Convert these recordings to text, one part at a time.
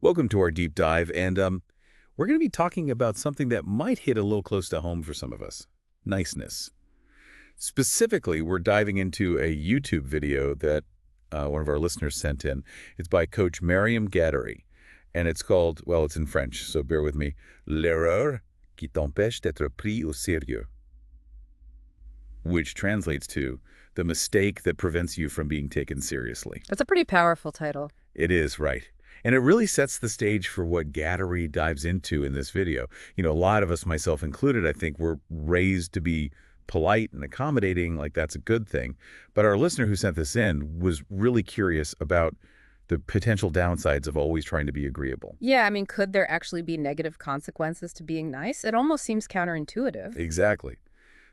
Welcome to our deep dive, and we're going to be talking about something that might hit a little close to home for some of us: niceness. Specifically, we're diving into a YouTube video that one of our listeners sent in. It's by Coach Mariam Gadery, and it's called, well, it's in French, so bear with me, L'erreur qui t'empêche d'être pris au sérieux, which translates to the mistake that prevents you from being taken seriously. That's a pretty powerful title. It is, right. And it really sets the stage for what Gadery dives into in this video. You know, a lot of us, myself included, I think, were raised to be polite and accommodating, like that's a good thing. But our listener who sent this in was really curious about the potential downsides of always trying to be agreeable. Yeah, I mean, could there actually be negative consequences to being nice? It almost seems counterintuitive. Exactly.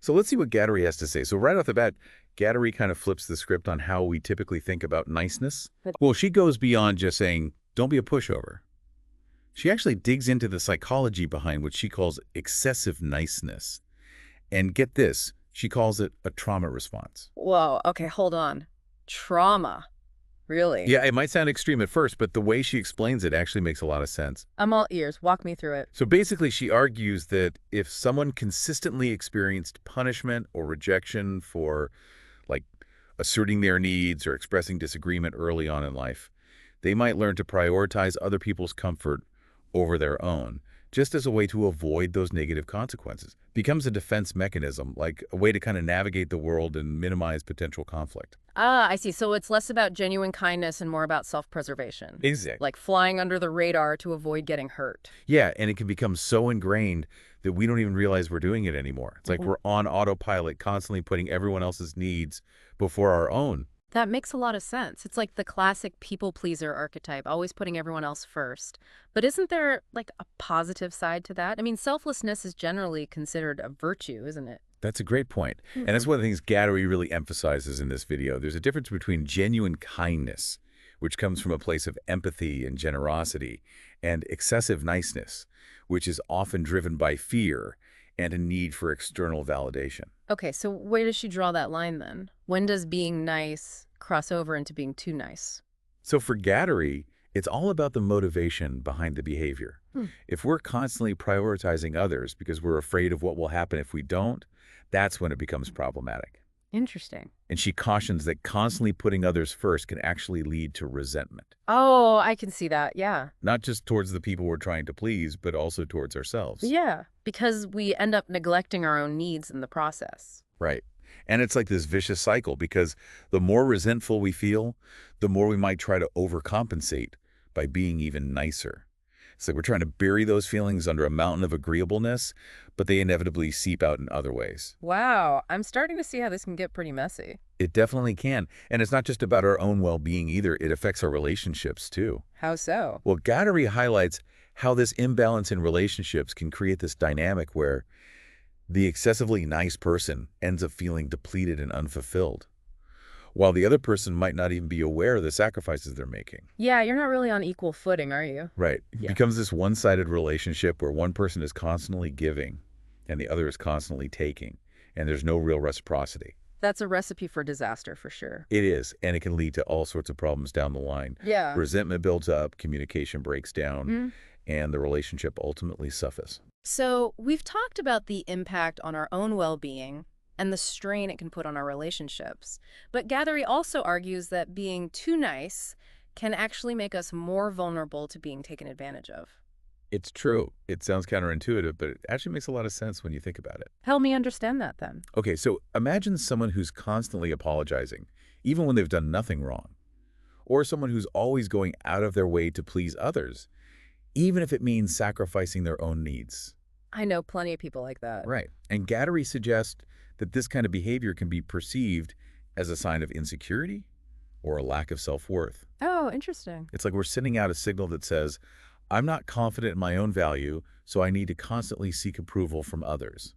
So let's see what Gadery has to say. So right off the bat, Gadery kind of flips the script on how we typically think about niceness. Well, she goes beyond just saying, don't be a pushover. She actually digs into the psychology behind what she calls excessive niceness. And get this, she calls it a trauma response. Whoa, okay, hold on. Trauma. Really? Yeah, it might sound extreme at first, but the way she explains it actually makes a lot of sense. I'm all ears. Walk me through it. So basically, she argues that if someone consistently experienced punishment or rejection for, like, asserting their needs or expressing disagreement early on in life, they might learn to prioritize other people's comfort over their own, just as a way to avoid those negative consequences. Becomes a defense mechanism, like a way to kind of navigate the world and minimize potential conflict. Ah, I see. So it's less about genuine kindness and more about self-preservation. Exactly. Like flying under the radar to avoid getting hurt. Yeah, and it can become so ingrained that we don't even realize we're doing it anymore. It's like we're on autopilot, constantly putting everyone else's needs before our own. That makes a lot of sense. It's like the classic people-pleaser archetype, always putting everyone else first. But isn't there, like, a positive side to that? I mean, selflessness is generally considered a virtue, isn't it? That's a great point. And that's one of the things Gadery really emphasizes in this video. There's a difference between genuine kindness, which comes from a place of empathy and generosity, and excessive niceness, which is often driven by fear and a need for external validation. Okay, so where does she draw that line then? When does being nice cross over into being too nice? So for Gadery, it's all about the motivation behind the behavior. If we're constantly prioritizing others because we're afraid of what will happen if we don't, that's when it becomes problematic. Interesting. And she cautions that constantly putting others first can actually lead to resentment, Oh, I can see that. Yeah. not just towards the people we're trying to please, but also towards ourselves. Yeah, because we end up neglecting our own needs in the process. Right. And it's like this vicious cycle because the more resentful we feel, the more we might try to overcompensate by being even nicer. It's like we're trying to bury those feelings under a mountain of agreeableness, but they inevitably seep out in other ways. Wow, I'm starting to see how this can get pretty messy. It definitely can. And it's not just about our own well-being either. It affects our relationships too. How so? Well, Gadery highlights how this imbalance in relationships can create this dynamic where the excessively nice person ends up feeling depleted and unfulfilled, while the other person might not even be aware of the sacrifices they're making. Yeah, you're not really on equal footing, are you? Right. It Yeah. becomes this one-sided relationship where one person is constantly giving and the other is constantly taking, and there's no real reciprocity. That's a recipe for disaster for sure. It is, and it can lead to all sorts of problems down the line. Yeah. Resentment builds up, communication breaks down, Mhm. and the relationship ultimately suffers. So we've talked about the impact on our own well-being and the strain it can put on our relationships. But Gathery also argues that being too nice can actually make us more vulnerable to being taken advantage of. It's true. It sounds counterintuitive, but it actually makes a lot of sense when you think about it. Help me understand that then. Okay, so imagine someone who's constantly apologizing, even when they've done nothing wrong. Or someone who's always going out of their way to please others, even if it means sacrificing their own needs. I know plenty of people like that. Right. And Gadery suggests that this kind of behavior can be perceived as a sign of insecurity or a lack of self-worth. Oh, interesting. It's like we're sending out a signal that says, I'm not confident in my own value, so I need to constantly seek approval from others.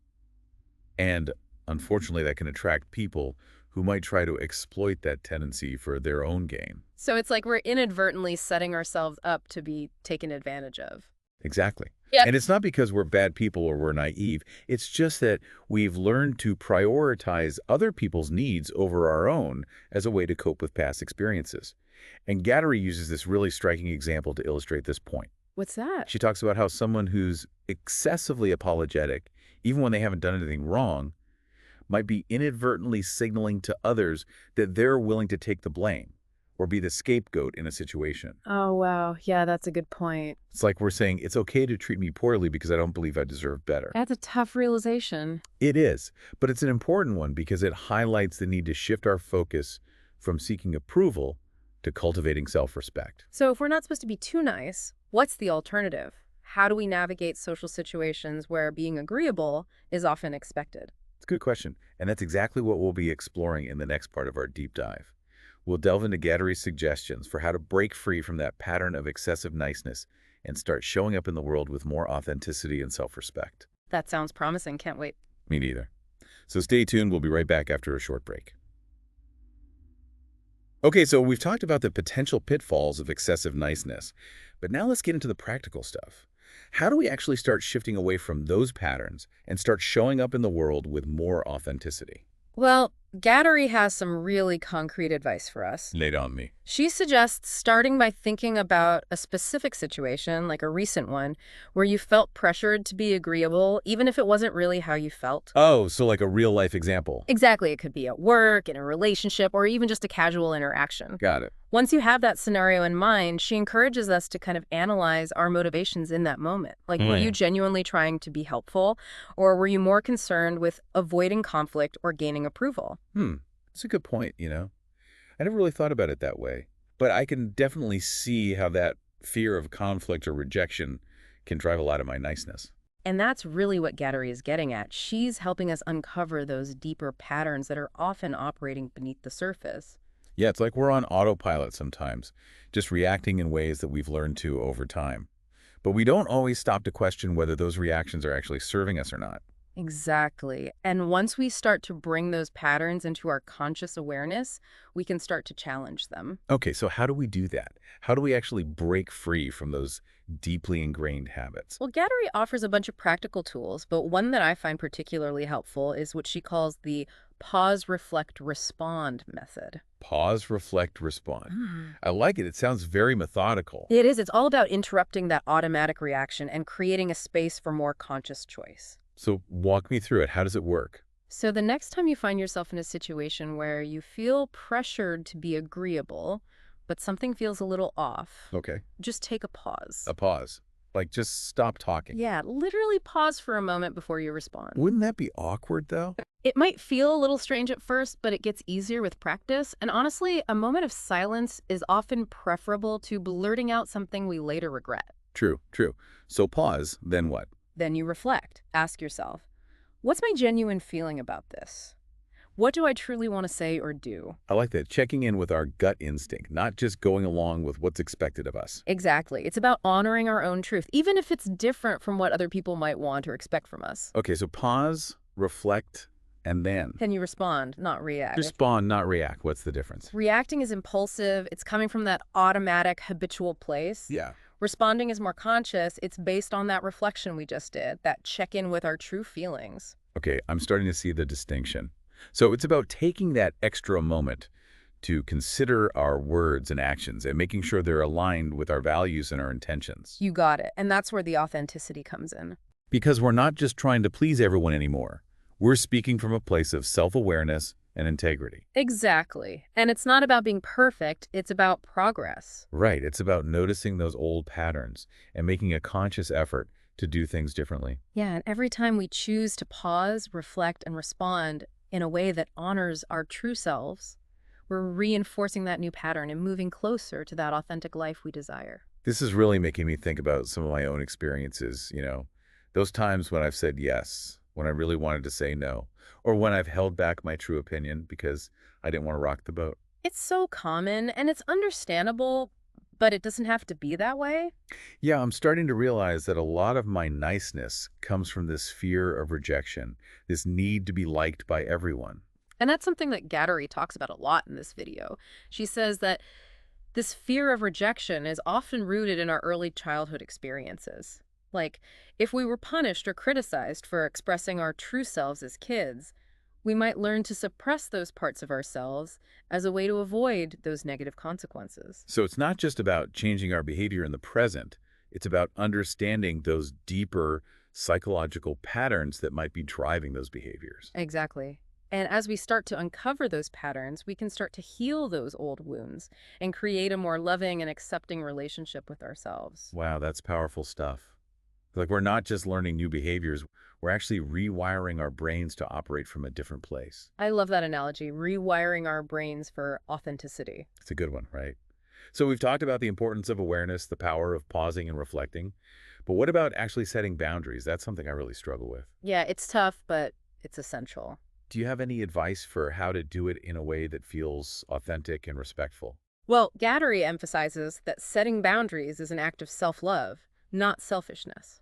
And unfortunately, that can attract people who might try to exploit that tendency for their own gain. So it's like we're inadvertently setting ourselves up to be taken advantage of. Exactly. Yeah. And it's not because we're bad people or we're naive. It's just that we've learned to prioritize other people's needs over our own as a way to cope with past experiences. And Gadery uses this really striking example to illustrate this point. What's that? She talks about how someone who's excessively apologetic, even when they haven't done anything wrong, might be inadvertently signaling to others that they're willing to take the blame or be the scapegoat in a situation. Oh, wow. Yeah, that's a good point. It's like we're saying, it's okay to treat me poorly because I don't believe I deserve better. That's a tough realization. It is, but it's an important one because it highlights the need to shift our focus from seeking approval to cultivating self-respect. So if we're not supposed to be too nice, what's the alternative? How do we navigate social situations where being agreeable is often expected? It's a good question, and that's exactly what we'll be exploring in the next part of our deep dive. We'll delve into Gadery's suggestions for how to break free from that pattern of excessive niceness and start showing up in the world with more authenticity and self-respect. That sounds promising. Can't wait. Me neither. So stay tuned. We'll be right back after a short break. Okay, so we've talked about the potential pitfalls of excessive niceness, but now let's get into the practical stuff. How do we actually start shifting away from those patterns and start showing up in the world with more authenticity? Well, Gadery has some really concrete advice for us. Lay it on me. She suggests starting by thinking about a specific situation, like a recent one, where you felt pressured to be agreeable, even if it wasn't really how you felt. Oh, so like a real-life example. Exactly. It could be at work, in a relationship, or even just a casual interaction. Got it. Once you have that scenario in mind, she encourages us to kind of analyze our motivations in that moment. Like, were you genuinely trying to be helpful, or were you more concerned with avoiding conflict or gaining approval? That's a good point, I never really thought about it that way, but I can definitely see how that fear of conflict or rejection can drive a lot of my niceness. And that's really what Gadery is getting at. She's helping us uncover those deeper patterns that are often operating beneath the surface. Yeah, it's like we're on autopilot sometimes, just reacting in ways that we've learned to over time. But we don't always stop to question whether those reactions are actually serving us or not. Exactly. And once we start to bring those patterns into our conscious awareness, we can start to challenge them. Okay, so how do we do that? How do we actually break free from those deeply ingrained habits? Well, Gadery offers a bunch of practical tools, but one that I find particularly helpful is what she calls the pause, reflect, respond method. Pause, reflect, respond. I like it. It sounds very methodical. It is. It's all about interrupting that automatic reaction and creating a space for more conscious choice. So walk me through it. How does it work? So the next time you find yourself in a situation where you feel pressured to be agreeable, but something feels a little off, Okay. just take a pause. A pause. Like just stop talking. Yeah, literally pause for a moment before you respond. Wouldn't that be awkward though? It might feel a little strange at first, but it gets easier with practice. And honestly, a moment of silence is often preferable to blurting out something we later regret. True, true. So pause, then what? Then you reflect. Ask yourself, what's my genuine feeling about this? What do I truly want to say or do? I like that. Checking in with our gut instinct, not just going along with what's expected of us. Exactly. It's about honoring our own truth, even if it's different from what other people might want or expect from us. Okay, so pause, reflect, and then Then you respond, not react. respond, not react. What's the difference? Reacting is impulsive. It's coming from that automatic, habitual place. Yeah. Responding is more conscious. It's based on that reflection we just did, that check-in with our true feelings. Okay, I'm starting to see the distinction. So it's about taking that extra moment to consider our words and actions and making sure they're aligned with our values and our intentions. You got it. And that's where the authenticity comes in. Because we're not just trying to please everyone anymore. We're speaking from a place of self-awareness and integrity. Exactly. And it's not about being perfect. It's about progress. Right, it's about noticing those old patterns and making a conscious effort to do things differently. Yeah, and every time we choose to pause, reflect, and respond in a way that honors our true selves, we're reinforcing that new pattern and moving closer to that authentic life we desire. This is really making me think about some of my own experiences, those times when I've said yes, when I really wanted to say no, or when I've held back my true opinion because I didn't want to rock the boat. It's so common and it's understandable, but it doesn't have to be that way. Yeah, I'm starting to realize that a lot of my niceness comes from this fear of rejection, this need to be liked by everyone. And that's something that Gadery talks about a lot in this video. She says that this fear of rejection is often rooted in our early childhood experiences. Like, if we were punished or criticized for expressing our true selves as kids, We might learn to suppress those parts of ourselves as a way to avoid those negative consequences. So it's not just about changing our behavior in the present. It's about understanding those deeper psychological patterns that might be driving those behaviors. Exactly. And as we start to uncover those patterns, we can start to heal those old wounds and create a more loving and accepting relationship with ourselves. Wow, that's powerful stuff. Like we're not just learning new behaviors, we're actually rewiring our brains to operate from a different place. I love that analogy, rewiring our brains for authenticity. It's a good one, right? So we've talked about the importance of awareness, the power of pausing and reflecting. But what about actually setting boundaries? That's something I really struggle with. Yeah, it's tough, but it's essential. Do you have any advice for how to do it in a way that feels authentic and respectful? Well, Gadery emphasizes that setting boundaries is an act of self-love, not selfishness.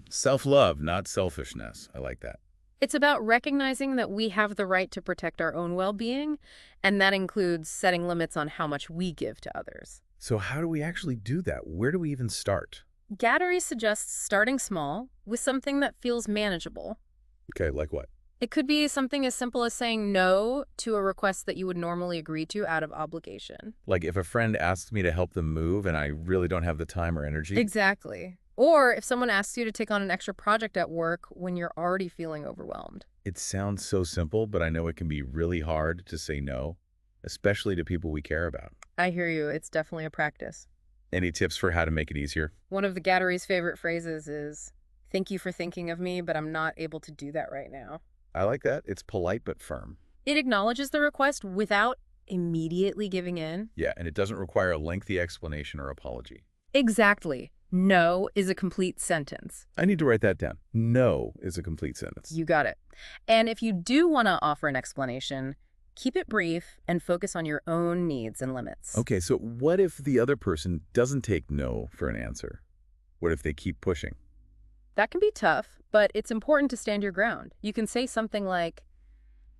Self-love, not selfishness. I like that. It's about recognizing that we have the right to protect our own well-being, and that includes setting limits on how much we give to others. So how do we actually do that? Where do we even start? Gadery suggests starting small with something that feels manageable. Okay, like what? It could be something as simple as saying no to a request that you would normally agree to out of obligation. Like if a friend asks me to help them move and I really don't have the time or energy? Exactly. Or if someone asks you to take on an extra project at work when you're already feeling overwhelmed. It sounds so simple, but I know it can be really hard to say no, especially to people we care about. I hear you. It's definitely a practice. Any tips for how to make it easier? One of the Gadery's favorite phrases is, "Thank you for thinking of me, but I'm not able to do that right now." I like that. It's polite but firm. It acknowledges the request without immediately giving in. Yeah, and it doesn't require a lengthy explanation or apology. Exactly. No is a complete sentence. I need to write that down. No is a complete sentence. You got it. And if you do want to offer an explanation, keep it brief and focus on your own needs and limits. Okay, so what if the other person doesn't take no for an answer? What if they keep pushing? That can be tough, but it's important to stand your ground. You can say something like,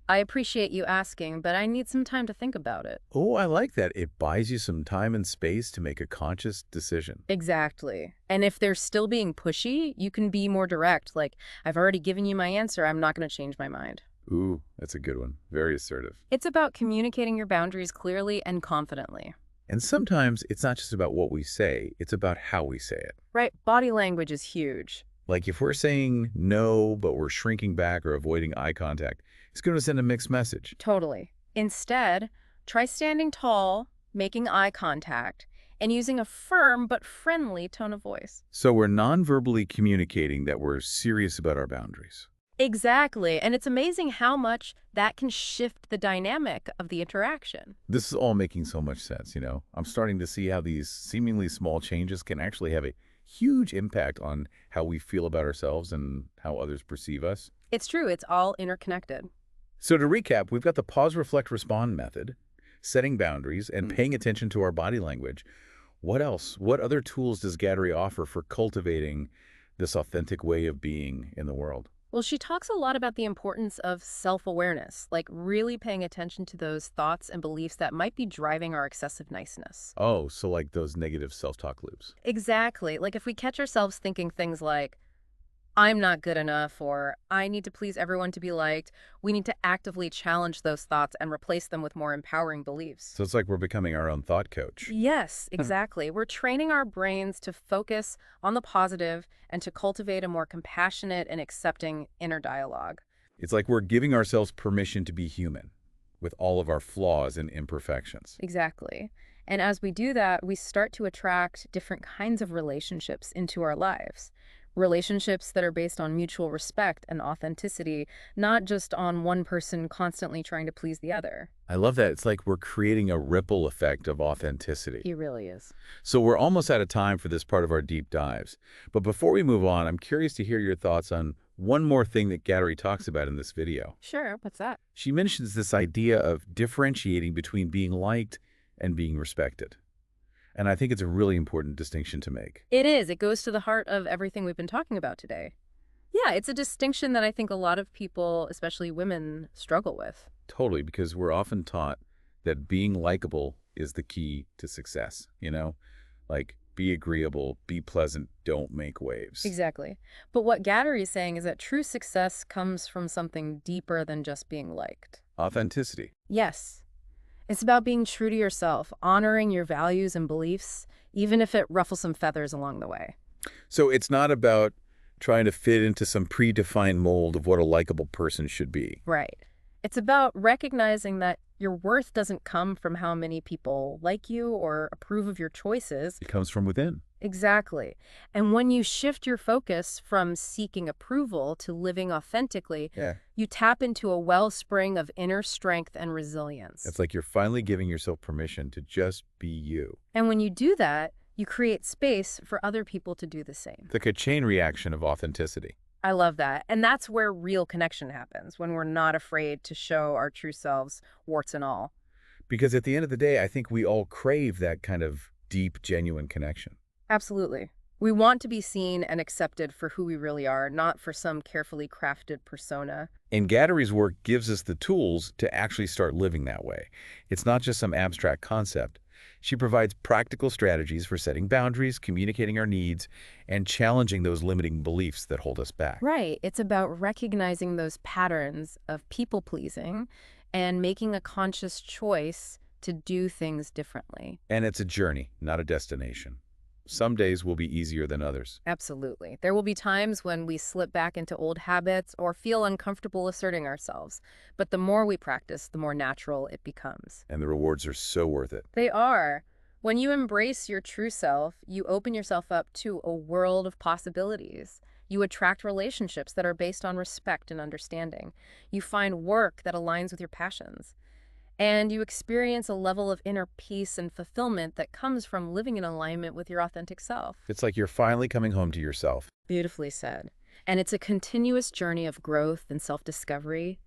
"I appreciate you asking, but I need some time to think about it." Oh, I like that. It buys you some time and space to make a conscious decision. Exactly. And if they're still being pushy, you can be more direct, like, "I've already given you my answer, I'm not going to change my mind." Ooh, that's a good one. Very assertive. It's about communicating your boundaries clearly and confidently. And sometimes it's not just about what we say, it's about how we say it. Right? Body language is huge. Like if we're saying no, but we're shrinking back or avoiding eye contact, it's going to send a mixed message. Totally. Instead, try standing tall, making eye contact, and using a firm but friendly tone of voice. So we're non-verbally communicating that we're serious about our boundaries. Exactly. And it's amazing how much that can shift the dynamic of the interaction. This is all making so much sense, you know? I'm starting to see how these seemingly small changes can actually have a huge impact on how we feel about ourselves and how others perceive us. It's true. It's all interconnected. So to recap, we've got the pause, reflect, respond method, setting boundaries, and paying attention to our body language. What else? What other tools does Gadery offer for cultivating this authentic way of being in the world? Well, she talks a lot about the importance of self-awareness, like really paying attention to those thoughts and beliefs that might be driving our excessive niceness. Oh, so like those negative self-talk loops. Exactly. Like if we catch ourselves thinking things like, "I'm not good enough," or "I need to please everyone to be liked," we need to actively challenge those thoughts and replace them with more empowering beliefs. So it's like we're becoming our own thought coach. Yes, exactly. We're training our brains to focus on the positive and to cultivate a more compassionate and accepting inner dialogue. It's like we're giving ourselves permission to be human with all of our flaws and imperfections. Exactly. And as we do that, we start to attract different kinds of relationships into our lives. Relationships that are based on mutual respect and authenticity, not just on one person constantly trying to please the other. I love that. It's like we're creating a ripple effect of authenticity. He really is. So we're almost out of time for this part of our deep dives. But before we move on, I'm curious to hear your thoughts on one more thing that Gadery talks about in this video. Sure, what's that? She mentions this idea of differentiating between being liked and being respected. And I think it's a really important distinction to make. It is. It goes to the heart of everything we've been talking about today. Yeah, it's a distinction that I think a lot of people, especially women, struggle with. Totally, because we're often taught that being likable is the key to success, you know? Like be agreeable, be pleasant, don't make waves. Exactly. But what Gadery is saying is that true success comes from something deeper than just being liked. Authenticity. Yes. It's about being true to yourself, honoring your values and beliefs, even if it ruffles some feathers along the way. So it's not about trying to fit into some predefined mold of what a likable person should be. Right. It's about recognizing that your worth doesn't come from how many people like you or approve of your choices. It comes from within. Exactly. And when you shift your focus from seeking approval to living authentically, Yeah. you tap into a wellspring of inner strength and resilience. It's like you're finally giving yourself permission to just be you. And when you do that, you create space for other people to do the same. It's like a chain reaction of authenticity. I love that. And that's where real connection happens, when we're not afraid to show our true selves, warts and all. Because at the end of the day, I think we all crave that kind of deep, genuine connection. Absolutely. We want to be seen and accepted for who we really are, not for some carefully crafted persona. And Gadery's work gives us the tools to actually start living that way. It's not just some abstract concept. She provides practical strategies for setting boundaries, communicating our needs, and challenging those limiting beliefs that hold us back. Right. It's about recognizing those patterns of people-pleasing and making a conscious choice to do things differently. And it's a journey, not a destination. Some days will be easier than others. Absolutely. There will be times when we slip back into old habits or feel uncomfortable asserting ourselves. But the more we practice, the more natural it becomes. And the rewards are so worth it. They are. When you embrace your true self, you open yourself up to a world of possibilities. You attract relationships that are based on respect and understanding. You find work that aligns with your passions. And you experience a level of inner peace and fulfillment that comes from living in alignment with your authentic self. It's like you're finally coming home to yourself. Beautifully said. And it's a continuous journey of growth and self-discovery.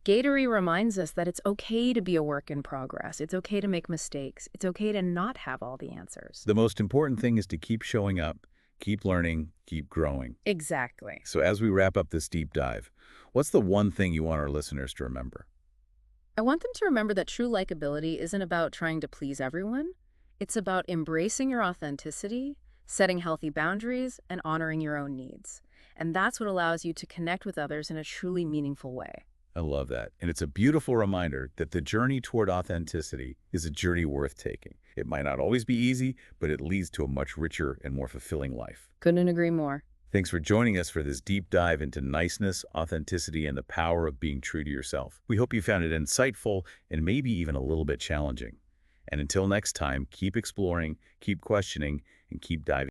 Gadery reminds us that it's okay to be a work in progress. It's okay to make mistakes. It's okay to not have all the answers. The most important thing is to keep showing up, keep learning, keep growing. Exactly. So as we wrap up this deep dive, what's the one thing you want our listeners to remember? I want them to remember that true likability isn't about trying to please everyone. It's about embracing your authenticity, setting healthy boundaries, and honoring your own needs. And that's what allows you to connect with others in a truly meaningful way. I love that. And it's a beautiful reminder that the journey toward authenticity is a journey worth taking. It might not always be easy, but it leads to a much richer and more fulfilling life. Couldn't agree more. Thanks for joining us for this deep dive into niceness, authenticity, and the power of being true to yourself. We hope you found it insightful and maybe even a little bit challenging. And until next time, keep exploring, keep questioning, and keep diving